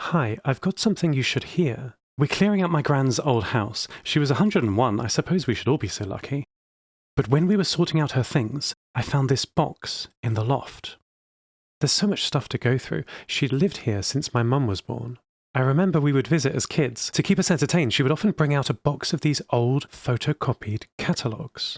Hi, I've got something you should hear. We're clearing out my Gran's old house. She was 101, I suppose we should all be so lucky. But when we were sorting out her things, I found this box in the loft. There's so much stuff to go through. She'd lived here since my mum was born. I remember we would visit as kids. To keep us entertained, she would often bring out a box of these old photocopied catalogues.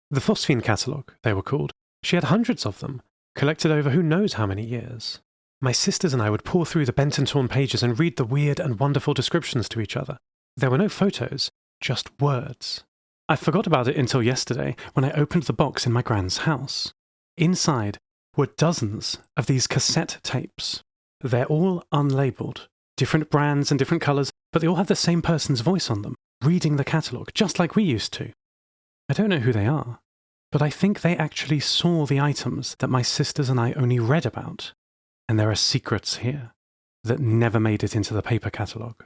The Phosphene Catalogue, they were called. She had hundreds of them, collected over who knows how many years. My sisters and I would pore through the bent and torn pages and read the weird and wonderful descriptions to each other. There were no photos, just words. I forgot about it until yesterday when I opened the box in my Gran's house. Inside were dozens of these cassette tapes. They're all unlabelled, different brands and different colours, but they all have the same person's voice on them, reading the catalogue, just like we used to. I don't know who they are, but I think they actually saw the items that my sisters and I only read about. And there are secrets here that never made it into the paper catalogue.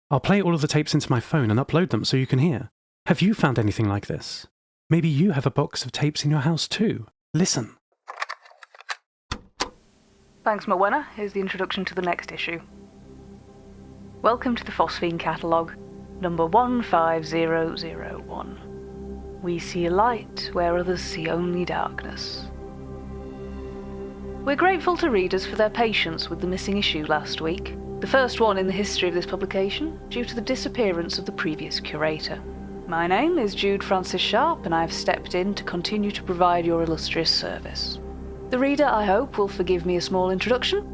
I'll play all of the tapes into my phone and upload them so you can hear. Have you found anything like this? Maybe you have a box of tapes in your house too. Listen. Thanks, Morwenna. Here's the introduction to the next issue. Welcome to the Phosphene Catalogue, number 15001. We see a light where others see only darkness. We're grateful to readers for their patience with the missing issue last week, the first one in the history of this publication, due to the disappearance of the previous curator. My name is Jude Francis Sharp, and I have stepped in to continue to provide your illustrious service. The reader, I hope, will forgive me a small introduction.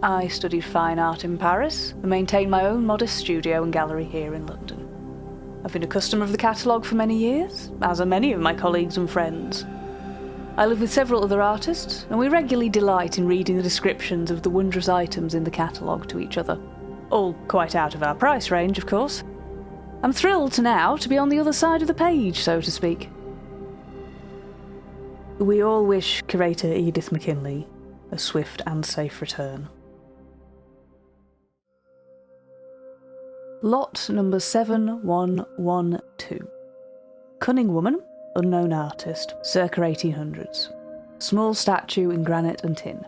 I studied fine art in Paris and maintain my own modest studio and gallery here in London. I've been a customer of the catalogue for many years, as are many of my colleagues and friends. I live with several other artists, and we regularly delight in reading the descriptions of the wondrous items in the catalogue to each other. All quite out of our price range, of course. I'm thrilled to be on the other side of the page, so to speak. We all wish curator Edith McKinley a swift and safe return. Lot number 7112. Cunning woman, unknown artist, circa 1800s. Small statue in granite and tin.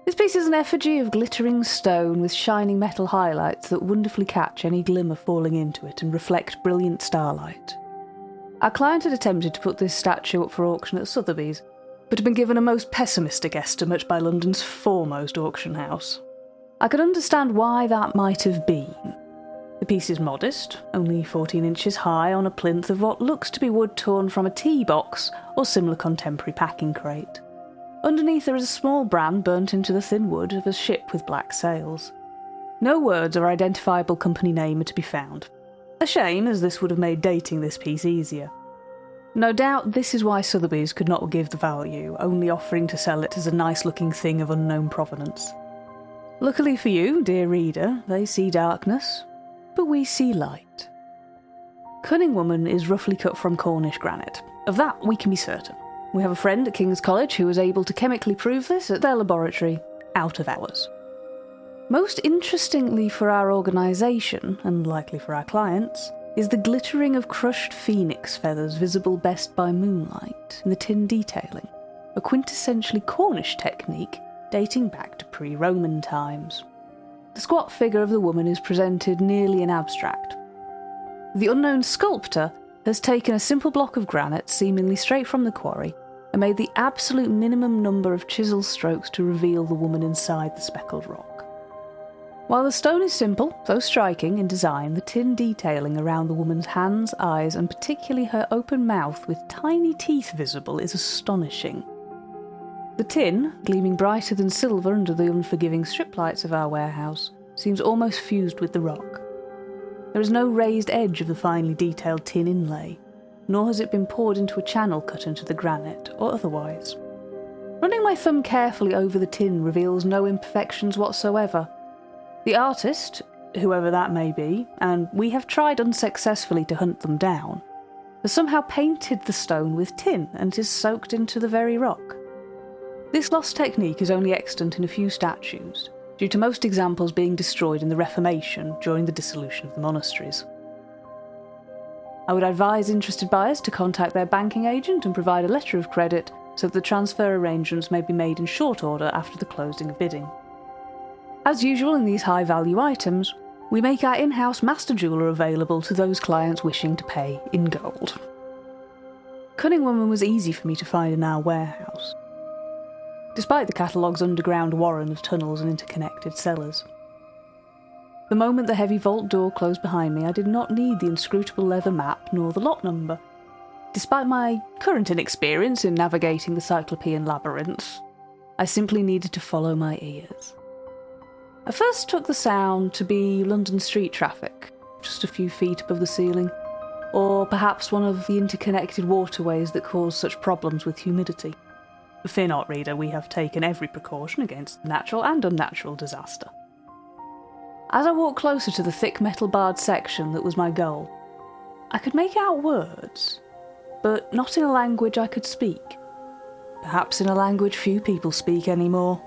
This piece is an effigy of glittering stone with shining metal highlights that wonderfully catch any glimmer falling into it and reflect brilliant starlight. Our client had attempted to put this statue up for auction at Sotheby's, but had been given a most pessimistic estimate by London's foremost auction house. I could understand why that might have been. The piece is modest, only 14 inches high on a plinth of what looks to be wood torn from a tea box or similar contemporary packing crate. Underneath there is a small brand burnt into the thin wood of a ship with black sails. No words or identifiable company name are to be found. A shame, as this would have made dating this piece easier. No doubt this is why Sotheby's could not give the value, only offering to sell it as a nice-looking thing of unknown provenance. Luckily for you, dear reader, they see darkness, but we see light. Cunning woman is roughly cut from Cornish granite. Of that we can be certain. We have a friend at King's College who was able to chemically prove this at their laboratory, out of hours. Most interestingly for our organisation, and likely for our clients, is the glittering of crushed phoenix feathers visible best by moonlight in the tin detailing, a quintessentially Cornish technique dating back to pre-Roman times. The squat figure of the woman is presented nearly in abstract. The unknown sculptor has taken a simple block of granite, seemingly straight from the quarry, and made the absolute minimum number of chisel strokes to reveal the woman inside the speckled rock. While the stone is simple, though striking in design, the tin detailing around the woman's hands, eyes, and particularly her open mouth with tiny teeth visible is astonishing. The tin, gleaming brighter than silver under the unforgiving strip lights of our warehouse, seems almost fused with the rock. There is no raised edge of the finely detailed tin inlay, nor has it been poured into a channel cut into the granite, or otherwise. Running my thumb carefully over the tin reveals no imperfections whatsoever. The artist, whoever that may be, and we have tried unsuccessfully to hunt them down, has somehow painted the stone with tin and is soaked into the very rock. This lost technique is only extant in a few statues, due to most examples being destroyed in the Reformation during the dissolution of the monasteries. I would advise interested buyers to contact their banking agent and provide a letter of credit so that the transfer arrangements may be made in short order after the closing of bidding. As usual in these high-value items, we make our in-house master jeweller available to those clients wishing to pay in gold. Cunning Woman was easy for me to find in our warehouse, despite the catalogue's underground warren of tunnels and interconnected cellars. The moment the heavy vault door closed behind me, I did not need the inscrutable leather map nor the lot number. Despite my current inexperience in navigating the Cyclopean labyrinth, I simply needed to follow my ears. I first took the sound to be London street traffic, just a few feet above the ceiling, or perhaps one of the interconnected waterways that cause such problems with humidity. Fear not, reader, we have taken every precaution against natural and unnatural disaster. As I walked closer to the thick metal-barred section that was my goal, I could make out words, but not in a language I could speak. Perhaps in a language few people speak anymore.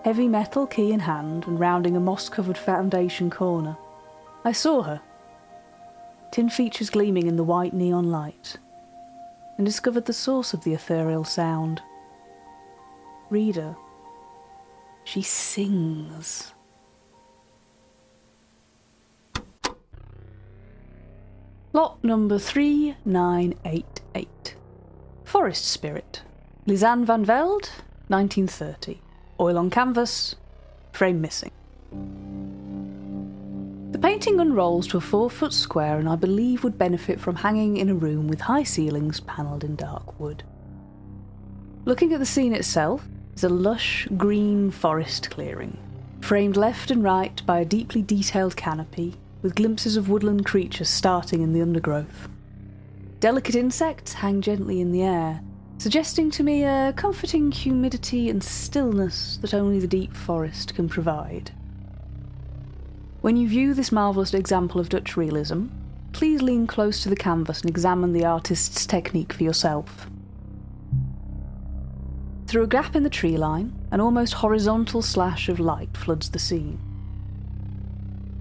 Heavy metal key in hand and rounding a moss-covered foundation corner, I saw her, tin features gleaming in the white neon light, and discovered the source of the ethereal sound. Reader, she sings. Lot number 3988. Forest Spirit. Lisanne van Velde, 1930. Oil on canvas, frame missing. The painting unrolls to a 4-foot square and I believe would benefit from hanging in a room with high ceilings panelled in dark wood. Looking at the scene itself is a lush green forest clearing, framed left and right by a deeply detailed canopy with glimpses of woodland creatures starting in the undergrowth. Delicate insects hang gently in the air, suggesting to me a comforting humidity and stillness that only the deep forest can provide. When you view this marvellous example of Dutch realism, please lean close to the canvas and examine the artist's technique for yourself. Through a gap in the tree line, an almost horizontal slash of light floods the scene.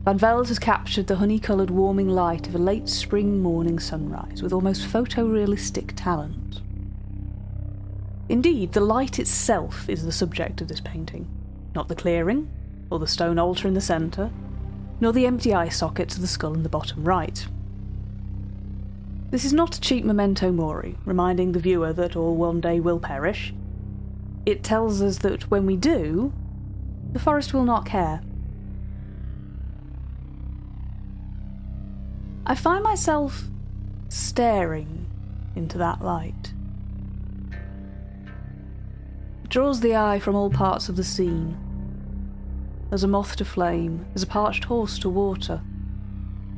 Van Velde has captured the honey-coloured warming light of a late spring morning sunrise with almost photorealistic talent. Indeed, the light itself is the subject of this painting, not the clearing, or the stone altar in the centre, nor the empty eye sockets of the skull in the bottom right. This is not a cheap memento mori, reminding the viewer that all one day will perish. It tells us that when we do, the forest will not care. I find myself staring into that light. It draws the eye from all parts of the scene, as a moth to flame, as a parched horse to water,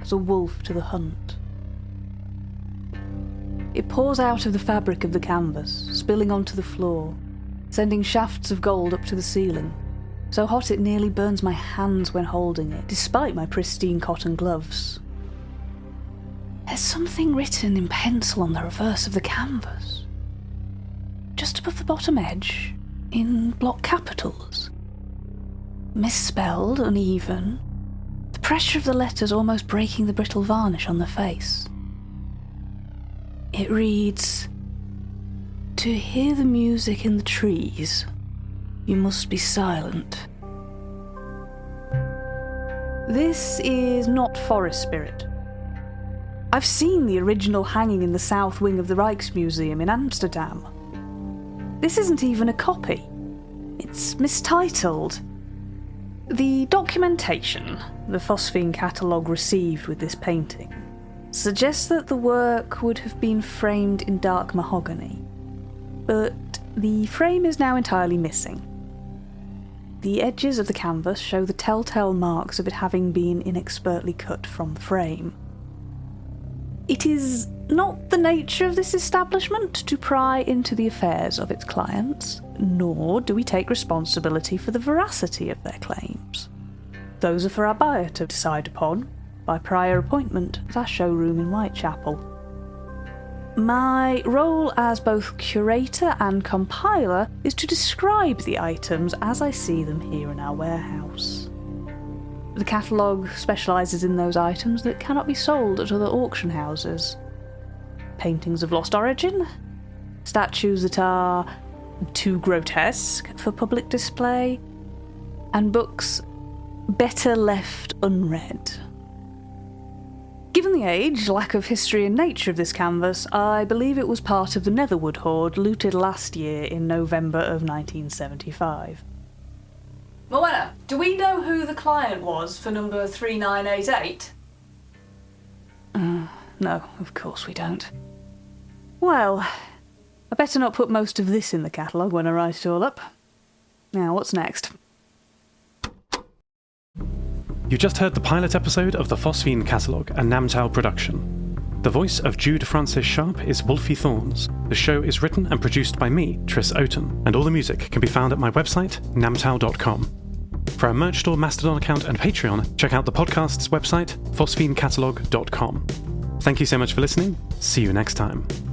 as a wolf to the hunt. It pours out of the fabric of the canvas, spilling onto the floor, sending shafts of gold up to the ceiling, so hot it nearly burns my hands when holding it, despite my pristine cotton gloves. There's something written in pencil on the reverse of the canvas, just above the bottom edge, in block capitals. Misspelled, uneven, the pressure of the letters almost breaking the brittle varnish on the face. It reads, "To hear the music in the trees, you must be silent." This is not Forest Spirit. I've seen the original hanging in the south wing of the Rijksmuseum in Amsterdam. This isn't even a copy. It's mistitled. The documentation the Phosphene Catalogue received with this painting suggests that the work would have been framed in dark mahogany, but the frame is now entirely missing. The edges of the canvas show the telltale marks of it having been inexpertly cut from the frame. It is not the nature of this establishment to pry into the affairs of its clients, nor do we take responsibility for the veracity of their claims. Those are for our buyer to decide upon, by prior appointment at our showroom in Whitechapel. My role as both curator and compiler is to describe the items as I see them here in our warehouse. The catalogue specialises in those items that cannot be sold at other auction houses. Paintings of lost origin, statues that are too grotesque for public display, and books better left unread. Given the age, lack of history and nature of this canvas, I believe it was part of the Netherwood hoard looted last year in November of 1975. Moena, do we know who the client was for number 3988? No, of course we don't. Well, I better not put most of this in the catalogue when I write it all up. Now, what's next? You just heard the pilot episode of the Phosphene Catalogue, a Namtao production. The voice of Jude Francis Sharp is Wolfie Thorns. The show is written and produced by me, Tris Oaten, and all the music can be found at my website, namtao.com. For our merch store, Mastodon account, and Patreon, check out the podcast's website, phosphenecatalogue.com. Thank you so much for listening. See you next time.